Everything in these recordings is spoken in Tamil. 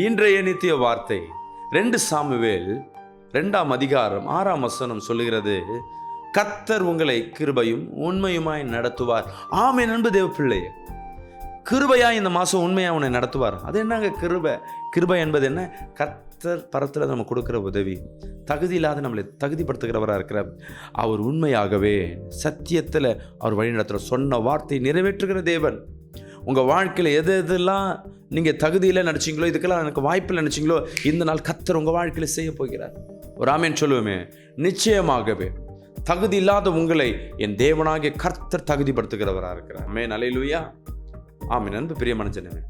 இன்றைய நித்திய வார்த்தை 2 சாமுவேல் 2ஆம் அதிகாரம் 6ஆம் வசனம் சொல்லுகிறது, கர்த்தர் உங்களை கிருபையும் உண்மையுமாய் நடத்துவார். ஆமென். அன்பு தேவ பிள்ளையே, கிருபையா இந்த மாதம் உண்மையாக உன்னை நடத்துவார். அது என்னங்க கிருபை? கிருபை என்பது என்ன? கர்த்தர் பரத்தில் நம்ம கொடுக்குற உதவி. தகுதி இல்லாத நம்மளை தகுதிப்படுத்துகிறவராக இருக்கிறார். அவர் உண்மையாகவே சத்தியத்தில் அவர் வழி நடத்துகிற சொன்ன வார்த்தை நிறைவேற்றுகிற தேவன். உங்கள் வாழ்க்கையில் எதெல்லாம் நீங்கள் தகுதியில் நினச்சிங்களோ, இதுக்கெல்லாம் எனக்கு வாய்ப்பில் நினச்சிங்களோ, இந்த நாள் கர்த்தர் உங்கள் வாழ்க்கையில் செய்ய போகிறார். ஒரு ஆமென் சொல்லுவோமே. நிச்சயமாகவே தகுதி இல்லாத உங்களை என் தேவனாகிய கர்த்தர் தகுதிப்படுத்துகிறவராக இருக்கிறார். ஆமென். அல்லேலூயா. ஆமென். அன்பு பிரியமான ஜனமே,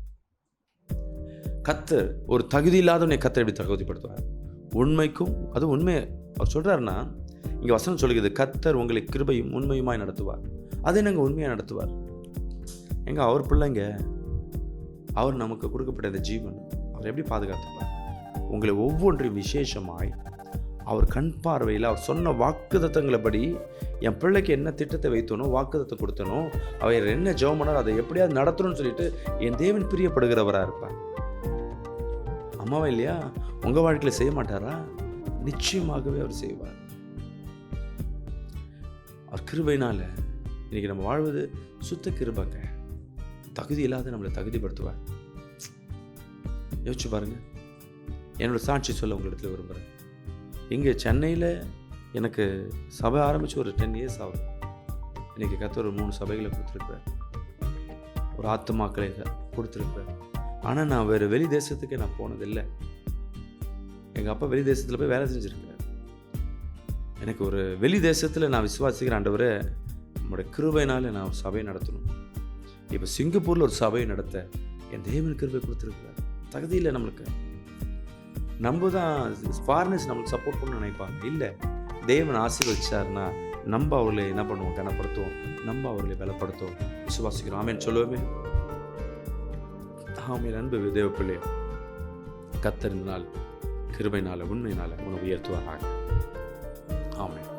கர்த்தர் ஒரு தகுதி இல்லாதவனை கர்த்தர் எப்படி தகுதிப்படுத்துவார்? உண்மைக்கும், அது உண்மை அவர் சொல்கிறாருன்னா, இங்கே வசனம் சொல்லுகிறது, கர்த்தர் உங்களை கிருபையும் உண்மையுமாய் நடத்துவார். அதை நாங்கள் உண்மையாக நடத்துவார். எங்க அவர் பிள்ளைங்க, அவர் நமக்கு கொடுக்கப்பட்ட இந்த ஜீவன் அவர் எப்படி பாதுகாத்துப்பார்? உங்களை ஒவ்வொன்றையும் விசேஷமாய் அவர் கண் பார்வையில் அவர் சொன்ன வாக்குத்தத்தங்களை படி என் பிள்ளைக்கு என்ன திட்டத்தை வைத்தனோ, வாக்குத்தத்தை கொடுத்தனோ, அவர் என்ன ஜெபம் பண்ணாரோ அதை எப்படியாவது நடத்தணும்னு சொல்லிட்டு என் தேவன் பிரியப்படுகிறவராக இருப்பார். அம்மாவா இல்லையா? உங்கள் வாழ்க்கையில் செய்ய மாட்டாரா? நிச்சயமாகவே அவர் செய்வார். அவர் கிருபையினால இன்னைக்கு நம்ம வாழ்வது சுத்த கிருபைங்க. தகுதி இல்லாத நம்மளை தகுதிப்படுத்துவார். யோசிச்சு பாருங்க. என்னோட சாட்சி சொல்ல உங்களிடத்துல விரும்புகிறேன். இங்கே சென்னையில் எனக்கு சபை ஆரம்பித்து ஒரு 10 இயர்ஸ் ஆகுது. இன்றைக்கி கர்த்தர் ஒரு 3 சபைகளை கொடுத்துருக்குறார், ஒரு ஆத்துமாக்களை கொடுத்துருக்குறார். ஆனால் நான் வேறு வெளி தேசத்துக்கு நான் போனதில்லை. எங்கள் அப்பா வெளி தேசத்தில் போய் வேலை செஞ்சுருக்கிறார். எனக்கு ஒரு வெளி தேசத்தில் நான் விசுவாசிக்கிற ஆண்டவரை நம்முடைய கிருபையினால் நான் சபையை நடத்தணும். இப்போ சிங்கப்பூரில் ஒரு சபையை நடத்த என் தேவன் கிருபை கொடுத்துருக்குறார். தகுதி இல்லை நம்மளுக்கு. நம்ம தான் ஃபாரினர்ஸ் நம்மளுக்கு சப்போர்ட் பண்ண நினைப்பாங்க. இல்லை, தேவன் ஆசீர்வதிச்சார்னா நம்ம அவர்களை என்ன பண்ணுவோம்? கனப்படுத்துவோம். நம்ம அவர்களை பலப்படுத்துவோம். விசுவாசிக்கிறோம். ஆமென் சொல்லுவோமே. ஆமென். அன்பு தேவ பிள்ளை, கர்த்தர் இந்த நாள் கிருபையினால உண்மையினால உன்னை உயர்த்துவாராக. ஆமென்.